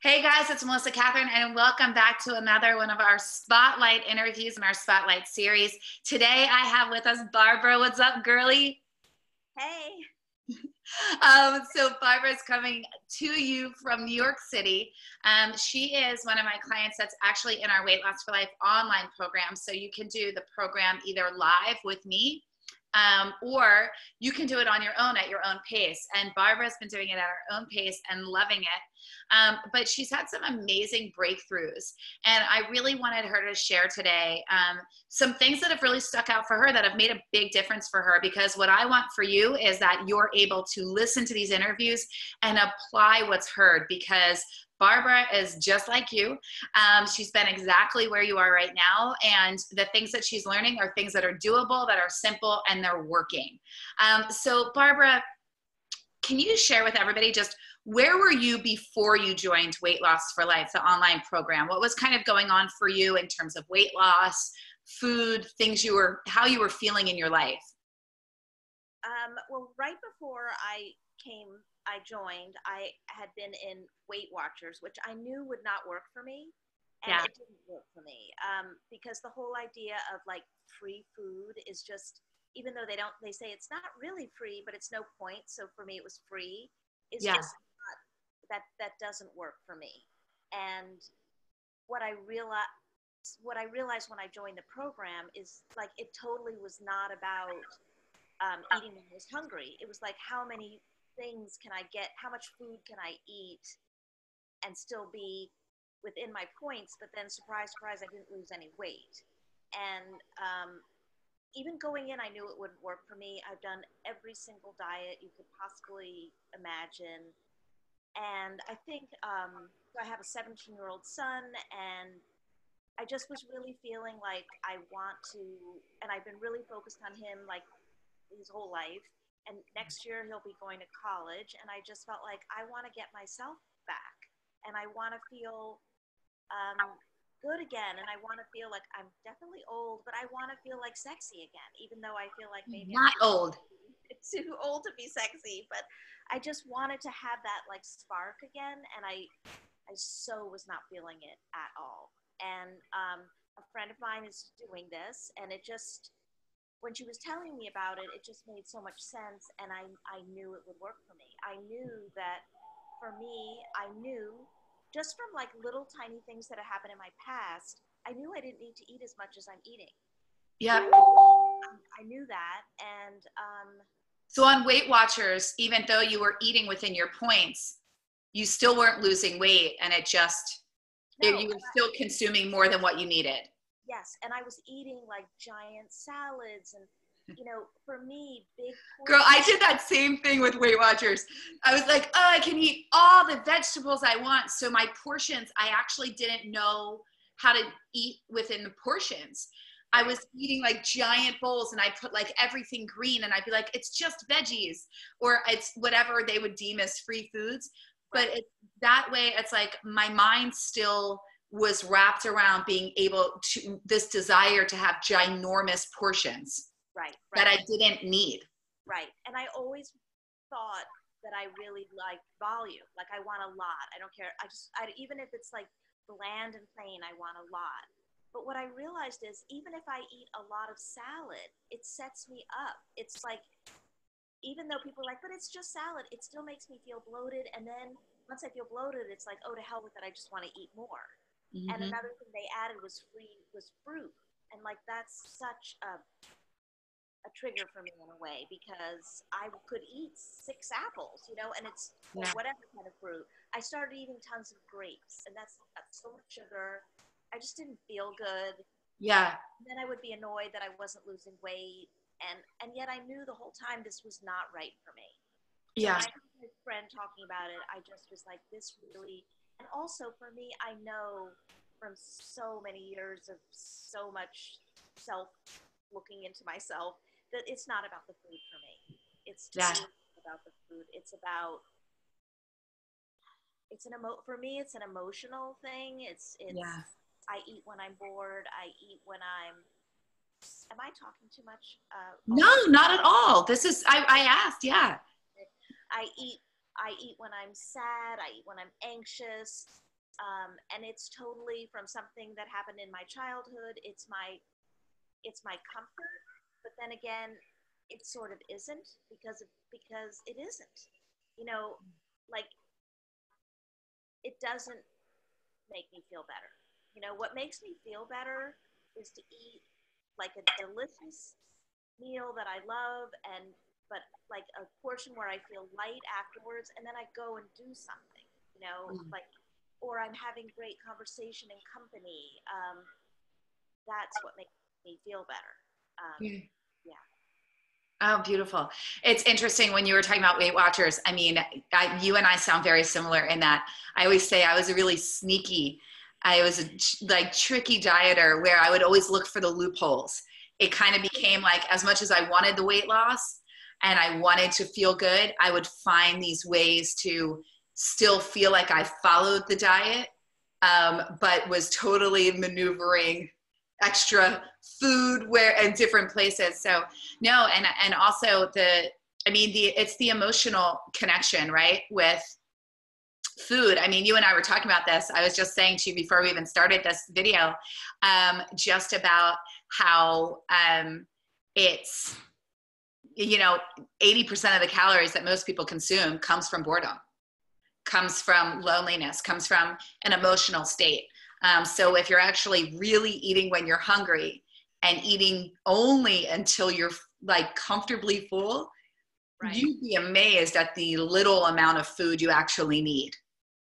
Hey guys, it's Melissa Catherine, and welcome back to another one of our Spotlight interviews in our Spotlight series. Today I have with us Barbara. What's up, girly? Hey. So Barbara is coming to you from New York City. She is one of my clients that's actually in our Weight Loss for Life online program. So you can do the program either live with me, or you can do it on your own at your own pace. And Barbara's been doing it at her own pace and loving it. But she's had some amazing breakthroughs. And I really wanted her to share today some things that have really stuck out for her that have made a big difference for her. Because what I want for you is that you're able to listen to these interviews and apply what's heard, because Barbara is just like you. She's been exactly where you are right now. And the things that she's learning are things that are doable, that are simple, and they're working. So Barbara, can you share with everybody just where were you before you joined Weight Loss for Life, the online program? What was kind of going on for you in terms of weight loss, food, how you were feeling in your life? Well, right before I joined, I had been in Weight Watchers, which I knew would not work for me. And Yeah. it didn't work for me because the whole idea of like free food is just, even though they say it's not really free, but it's no point. So for me, it was free. Is Yeah. just not, that doesn't work for me. And what I realized when I joined the program is like it totally was not about eating when I was hungry. It was like, how many things can I get? How much food can I eat and still be within my points? But then, surprise, surprise, I didn't lose any weight. And even going in, I knew it wouldn't work for me. I've done every single diet you could possibly imagine. And I think I have a 17-year-old son, and I just was really feeling like I want to, and I've been really focused on him like his whole life. And next year he'll be going to college. And I just felt like I want to get myself back, and I want to feel good again. And I want to feel like I'm definitely old, but I want to feel like sexy again, even though I feel like maybe I'm Not old. too old to be sexy. But I just wanted to have that like spark again. And I so was not feeling it at all. And a friend of mine is doing this, and it just, when she was telling me about it, it just made so much sense. And I knew it would work for me. I knew that for me, I knew just from like little tiny things that had happened in my past, I knew I didn't need to eat as much as I'm eating. Yeah. I knew that. And So on Weight Watchers, even though you were eating within your points, you still weren't losing weight, and you were still consuming more than what you needed. Yes, and I was eating like giant salads, and for me, big Girl, portions. I did that same thing with Weight Watchers. I was like, oh, I can eat all the vegetables I want. So my portions, I actually didn't know how to eat within the portions. I was eating like giant bowls, and I put like everything green, and I'd be like, it's just veggies, or it's whatever they would deem as free foods. But that way, it's like my mind still was wrapped around being able to, this desire to have ginormous portions that I didn't need. Right. And I always thought that I really like volume. Like I want a lot. I don't care. Even if it's like bland and plain, I want a lot. But what I realized is even if I eat a lot of salad, it sets me up. It's like, even though people are like, but it's just salad, it still makes me feel bloated. And then once I feel bloated, it's like, oh, to hell with it. I just want to eat more. Mm-hmm. And another thing they added was fruit. And like, that's such a trigger for me in a way, because I could eat 6 apples, and it's whatever kind of fruit. I started eating tons of grapes, and that's so much sugar. I just didn't feel good. Yeah. And then I would be annoyed that I wasn't losing weight, and yet I knew the whole time this was not right for me. Yeah. So when I heard my friend talking about it, I just was like, this really, and also for me, I know from so many years of so much looking into myself, that it's not about the food for me. It's totally about the food. For me, it's an emotional thing. I eat when I'm bored. I eat when am I talking too much? No, not at all. I asked, yeah. I eat when I'm sad. I eat when I'm anxious. And it's totally from something that happened in my childhood. It's my comfort, but then again, it sort of isn't because it isn't. You know, like it doesn't make me feel better. You know, what makes me feel better is to eat like a delicious meal that I love and but like a portion where I feel light afterwards and then I go and do something, you know, like or I'm having great conversation and company. That's what makes me feel better. Yeah. Oh, beautiful. It's interesting when you were talking about Weight Watchers. I mean, you and I sound very similar in that I always say I was a really sneaky, I was a like tricky dieter where I would always look for the loopholes. It kind of became like as much as I wanted the weight loss and I wanted to feel good, I would find these ways to still feel like I followed the diet, but was totally maneuvering extra food where in different places. So no, and also it's the emotional connection, right? With food. I mean, you and I were talking about this. I was just saying to you before we even started this video, just about how it's, 80% of the calories that most people consume comes from boredom, comes from loneliness, comes from an emotional state. So if you're actually really eating when you're hungry and eating only until you're like comfortably full, right, you'd be amazed at the little amount of food you actually need.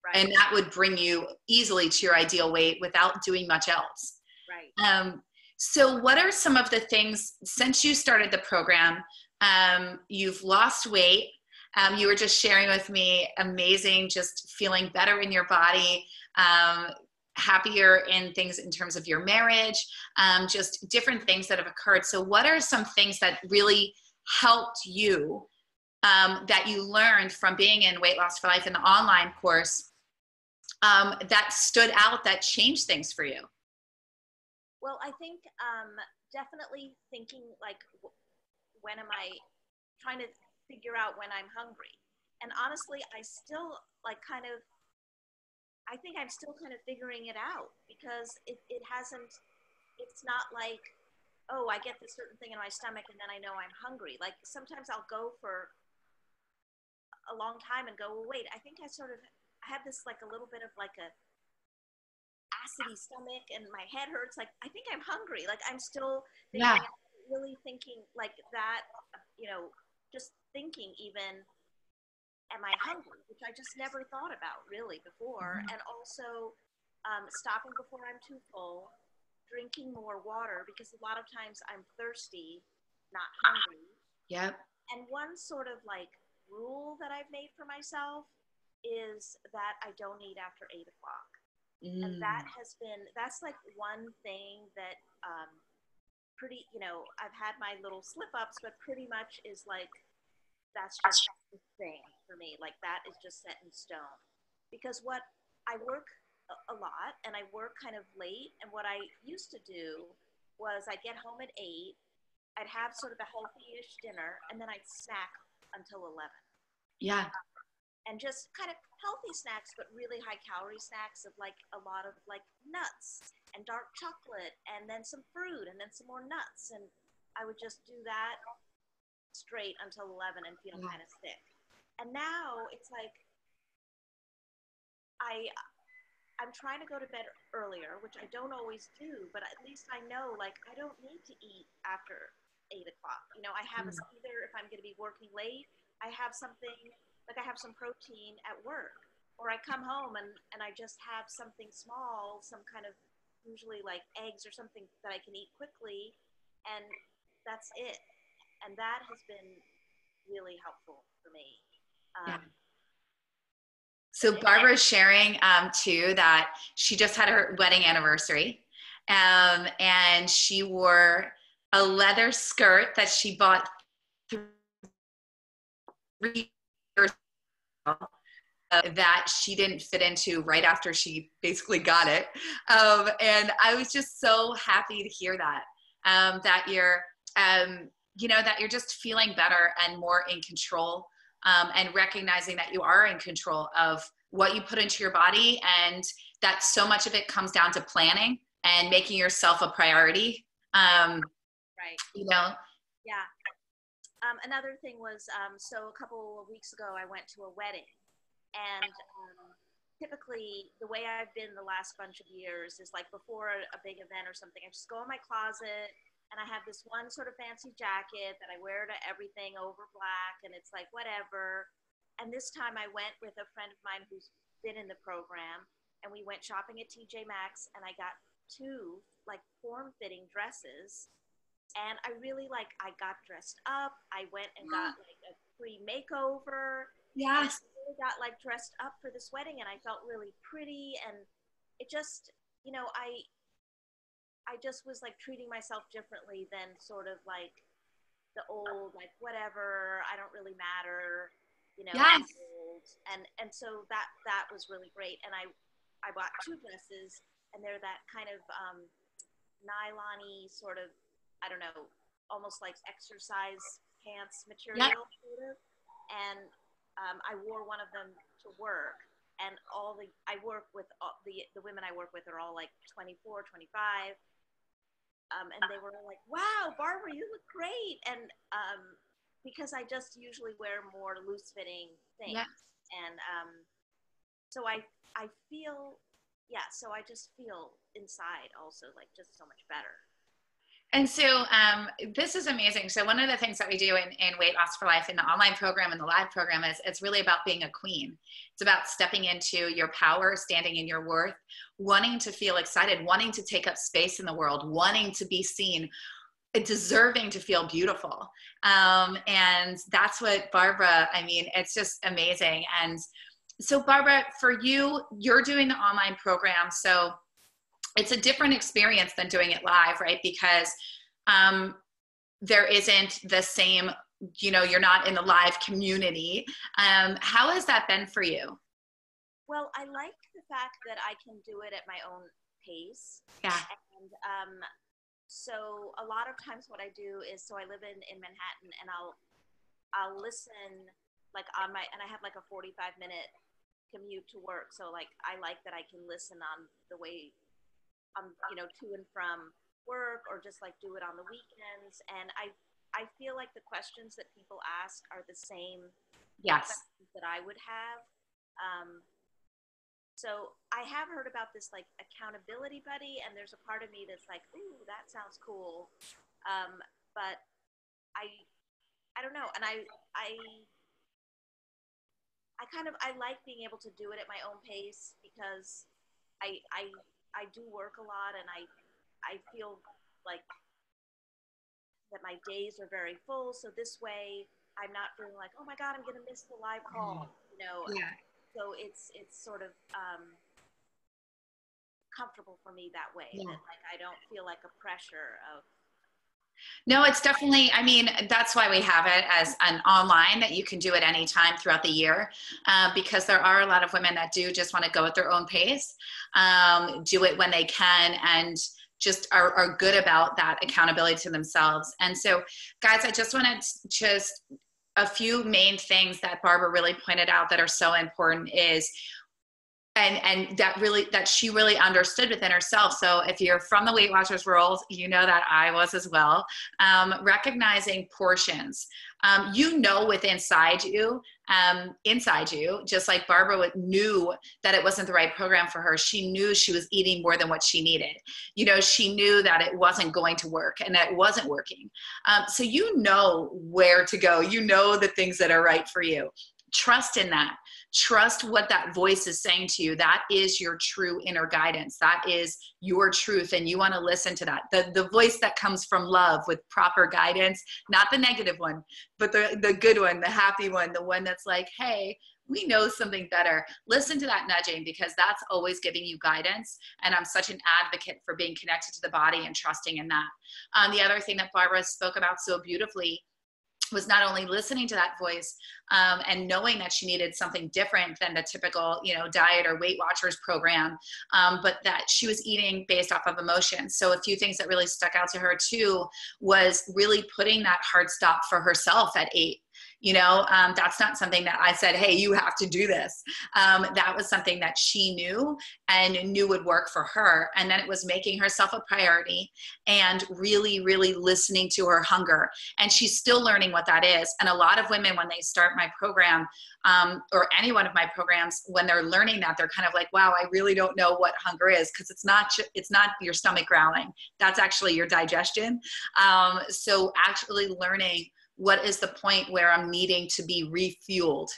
Right. And that would bring you easily to your ideal weight without doing much else. Right. So what are some of the things, since you started the program, you've lost weight, you were just sharing with me, amazing, just feeling better in your body, happier in things in terms of your marriage, just different things that have occurred. So what are some things that really helped you, that you learned from being in Weight Loss for Life in the online course, that stood out, that changed things for you? Well, I think definitely thinking like, when am I trying to figure out when I'm hungry? And honestly, I still like kind of, I think I'm still kind of figuring it out because it hasn't, it's not like, oh, I get this certain thing in my stomach and then I know I'm hungry. Like sometimes I'll go for a long time and go, well, wait, I think I had this like a little bit of like a acidy stomach and my head hurts. Like, I think I'm hungry. Like I'm still really thinking like that, just thinking even, am I hungry? Which I just never thought about really before. Mm-hmm. And also stopping before I'm too full, drinking more water because a lot of times I'm thirsty, not hungry. Yep. And one sort of like rule that I've made for myself is that I don't eat after 8 o'clock. And that's like one thing that pretty, I've had my little slip ups, but pretty much is like, that's just the thing for me. Like that is just set in stone. Because what I work a lot and I work kind of late. And what I used to do was I'd get home at 8, I'd have sort of a healthy-ish dinner, and then I'd snack until 11. Yeah. And just kind of healthy snacks, but really high calorie snacks of like a lot of like nuts and dark chocolate and then some fruit and then some more nuts. And I would just do that straight until 11 and feel kind of sick. And now it's like, I'm trying to go to bed earlier, which I don't always do, but at least I know like I don't need to eat after 8 o'clock. I have either if I'm going to be working late, I have something, like I have some protein at work, or I come home and I just have something small, some kind of usually like eggs or something that I can eat quickly, and that's it. And that has been really helpful for me. So Barbara's sharing too that she just had her wedding anniversary, and she wore a leather skirt that she bought 3 years ago, that she didn't fit into right after she basically got it. And I was just so happy to hear that, that you're, that you're just feeling better and more in control, and recognizing that you are in control of what you put into your body and that so much of it comes down to planning and making yourself a priority. Right. You know? Yeah. Another thing was, so a couple of weeks ago, I went to a wedding, and typically the way I've been the last bunch of years is like before a big event or something, I just go in my closet and I have this one sort of fancy jacket that I wear to everything over black, and it's like whatever. And this time I went with a friend of mine who's been in the program, and we went shopping at TJ Maxx, and I got two like form-fitting dresses. And I really I got dressed up. I went and got like a free makeover. And Yes. I really got like dressed up for this wedding, and I felt really pretty. And it just, I just was like treating myself differently than sort of like the old, like whatever, I don't really matter, I'm Yes. old. And so that was really great. And I bought two dresses, and they're that kind of nylon-y sort of, I don't know, almost like exercise pants material, Yep. sort of. And I wore one of them to work. And I work with the women I work with are all like 24, 25. And they were like, wow, Barbara, you look great. And because I just usually wear more loose fitting things. Yes. And so I feel, yeah, so I just feel inside also like just so much better. And so this is amazing. So one of the things that we do in Weight Loss for Life in the online program and the live program is it's really about being a queen. It's about stepping into your power, standing in your worth, wanting to feel excited, wanting to take up space in the world, wanting to be seen, deserving to feel beautiful. And that's what Barbara, I mean, it's just amazing. And so Barbara, for you, you're doing the online program. So it's a different experience than doing it live, right? Because there isn't the same, you're not in the live community. How has that been for you? Well, I like the fact that I can do it at my own pace. Yeah. And so a lot of times what I do is, so I live in Manhattan, and I'll listen like and I have like a 45-minute commute to work. So like, I like that I can listen on the way to and from work, or just like do it on the weekends. And I feel like the questions that people ask are the same Yes. questions that I would have. So I have heard about this like accountability buddy, and there's a part of me that's like, ooh, that sounds cool. But I don't know. And I like being able to do it at my own pace, because I do work a lot, and I feel like that my days are very full. So this way I'm not feeling like, oh my God, I'm going to miss the live call, Yeah. So it's sort of comfortable for me that way. Yeah. That like, I don't feel like a pressure of. No, it's definitely, I mean, that's why we have it as an online, that you can do it anytime throughout the year, because there are a lot of women that do just want to go at their own pace, do it when they can, and just are good about that accountability to themselves. And so, guys, I just wanted to just a few main things that Barbara really pointed out that are so important is, and that she really understood within herself. So if you're from the Weight Watchers world, you know that I was as well. Recognizing portions, within inside you, just like Barbara knew that it wasn't the right program for her. She knew she was eating more than what she needed. She knew that it wasn't going to work and that it wasn't working. So where to go, the things that are right for you. Trust in that. Trust what that voice is saying to you. That is your true inner guidance. That is your truth. And you want to listen to that. The voice that comes from love with proper guidance, not the negative one, but the good one, the happy one, the one that's like, hey, we know something better. Listen to that nudging, because that's always giving you guidance. And I'm such an advocate for being connected to the body and trusting in that. The other thing that Barbara spoke about so beautifully was not only listening to that voice and knowing that she needed something different than the typical, diet or Weight Watchers program, but that she was eating based off of emotion. So a few things that really stuck out to her too was really putting that hard stop for herself at 8. That's not something that I said, hey, you have to do this. That was something that she knew and knew would work for her. And then it was making herself a priority and really, really listening to her hunger. And she's still learning what that is. And a lot of women, when they start my program, or any one of my programs, when they're learning that, they're kind of like, wow, I really don't know what hunger is, because it's not your stomach growling. That's actually your digestion. So actually learning what is the point where I'm needing to be refueled,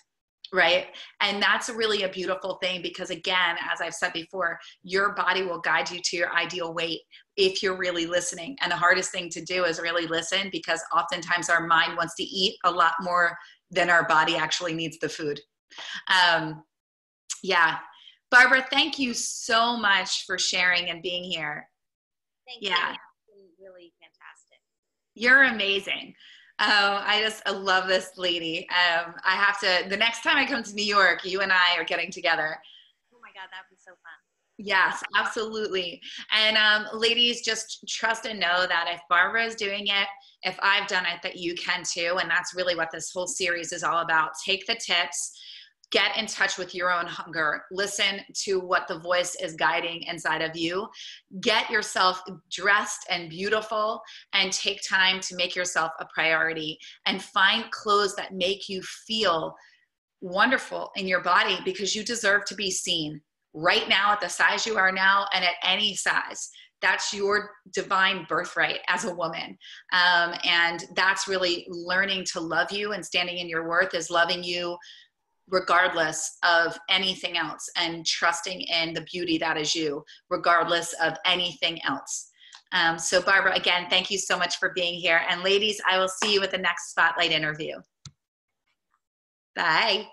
right? And that's really a beautiful thing, because again, as I've said before, your body will guide you to your ideal weight if you're really listening. And the hardest thing to do is really listen, because oftentimes our mind wants to eat a lot more than our body actually needs the food. Yeah. Barbara, thank you so much for sharing and being here. Thank you. It's been really fantastic. You're amazing. I love this lady. I have to, the next time I come to New York, you and I are getting together. Oh my God, that would be so fun. Yes, absolutely. And ladies, just trust and know that if Barbara is doing it, if I've done it, that you can too. And that's really what this whole series is all about. Take the tips, get in touch with your own hunger, listen to what the voice is guiding inside of you, get yourself dressed and beautiful, and take time to make yourself a priority, and find clothes that make you feel wonderful in your body, because you deserve to be seen right now at the size you are now, and at any size. That's your divine birthright as a woman. And that's really learning to love you, and standing in your worth is loving you regardless of anything else, and trusting in the beauty that is you, regardless of anything else. So Barbara, again, thank you so much for being here. And ladies, I will see you at the next Spotlight interview. Bye.